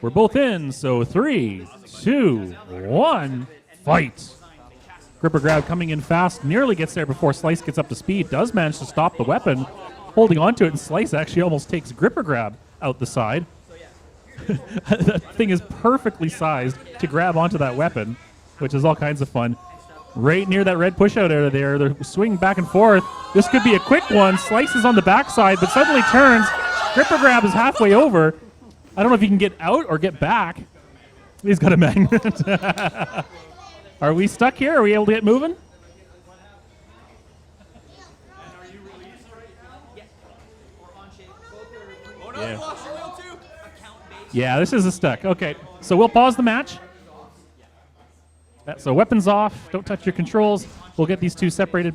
We're both in, so 3, 2, 1, fight. Gripper grab coming in fast, nearly gets there before Slice gets up to speed, does manage to stop the weapon, holding onto it, and Slice actually almost takes Gripper grab out the side. That thing is perfectly sized to grab onto that weapon, which is all kinds of fun. Right near that red push out area there, they're swinging back and forth. This could be a quick one. Slice is on the backside, but suddenly turns. Gripper grab is halfway over. I don't know if he can get out or get back. He's got a magnet. Are we stuck here? Are we able to get moving? Yeah. Yeah, this is a stuck. Okay, so we'll pause the match. So weapons off. Don't touch your controls. We'll get these two separated.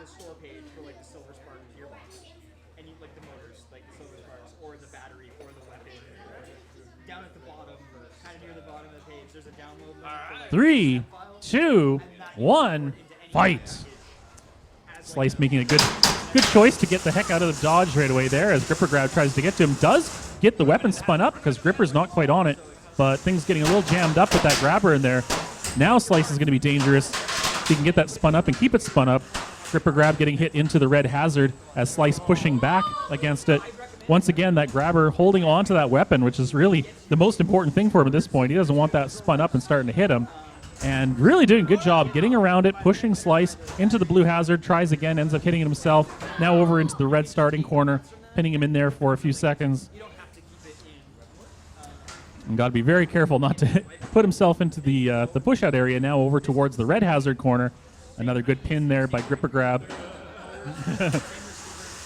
The store page for like the silver spark gearbox, and you like the motors, like the silver sparks, or the battery, or the weapon. Down at the bottom, kind of near the bottom of the page, there's a download link. For, like, 3, 2, 1, fight. Slice making a good choice to get the heck out of the dodge right away there as Gripper grab tries to get to him. Does get the weapon spun up because Gripper's not quite on it, but things getting a little jammed up with that grabber in there. Now Slice is going to be dangerous. If he can get that spun up and keep it spun up. Gripper grab getting hit into the red hazard as Slice pushing back against it. Once again, that grabber holding on to that weapon, which is really the most important thing for him at this point. He doesn't want that spun up and starting to hit him. And really doing a good job getting around it, pushing Slice into the blue hazard, tries again, ends up hitting it himself. Now over into the red starting corner, pinning him in there for a few seconds. And got to be very careful not to put himself into the push-out area. Now over towards the red hazard corner. Another good pin there by Gripper grab.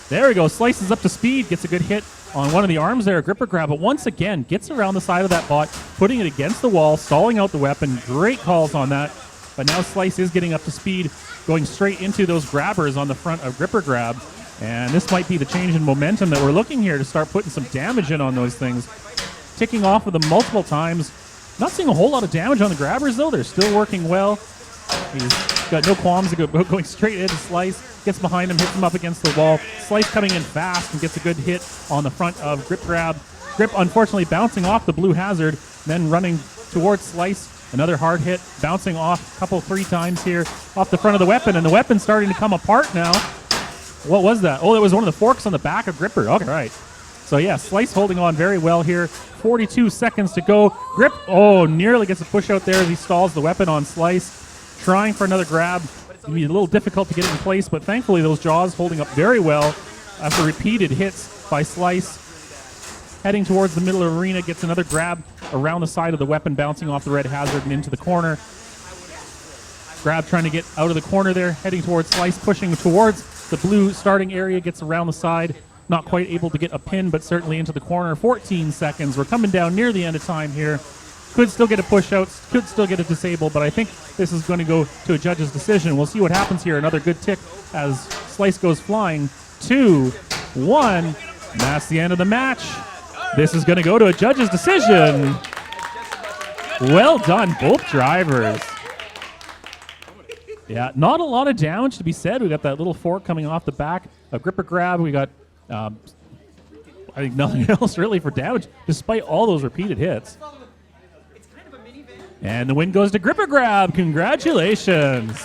There we go. Slices up to speed. Gets a good hit on one of the arms there. Gripper grab. But once again, gets around the side of that bot, putting it against the wall, stalling out the weapon. Great calls on that. But now Slice is getting up to speed, going straight into those grabbers on the front of Gripper grab. And this might be the change in momentum that we're looking here to start putting some damage in on those things. Ticking off of them multiple times. Not seeing a whole lot of damage on the grabbers, though. They're still working well. He's got no qualms about going straight into Slice. Gets behind him, hits him up against the wall. Slice coming in fast and gets a good hit on the front of Grip grab. Grip, unfortunately, bouncing off the blue hazard, then running towards Slice. Another hard hit, bouncing off a couple, 3 times here off the front of the weapon, and the weapon's starting to come apart now. What was that? Oh, that was one of the forks on the back of Gripper. Okay, right. So, yeah, Slice holding on very well here. 42 seconds to go. Grip, nearly gets a push out there as he stalls the weapon on Slice. Trying for another grab. It'll be a little difficult to get it in place, but thankfully those jaws holding up very well after repeated hits by Slice. Heading towards the middle of the arena, gets another grab around the side of the weapon, bouncing off the red hazard and into the corner. Grab trying to get out of the corner there, heading towards Slice, pushing towards the blue starting area, gets around the side. Not quite able to get a pin, but certainly into the corner. 14 seconds. We're coming down near the end of time here. Could still get a push out, could still get a disable, but I think this is going to go to a judge's decision. We'll see what happens here. Another good tick as Slice goes flying. 2, 1, and that's the end of the match. This is going to go to a judge's decision. Well done, both drivers. Yeah, not a lot of damage to be said. We got that little fork coming off the back of Gripper grab. We got, I think, nothing else really for damage, despite all those repeated hits. And the win goes to Gripper grab. Congratulations.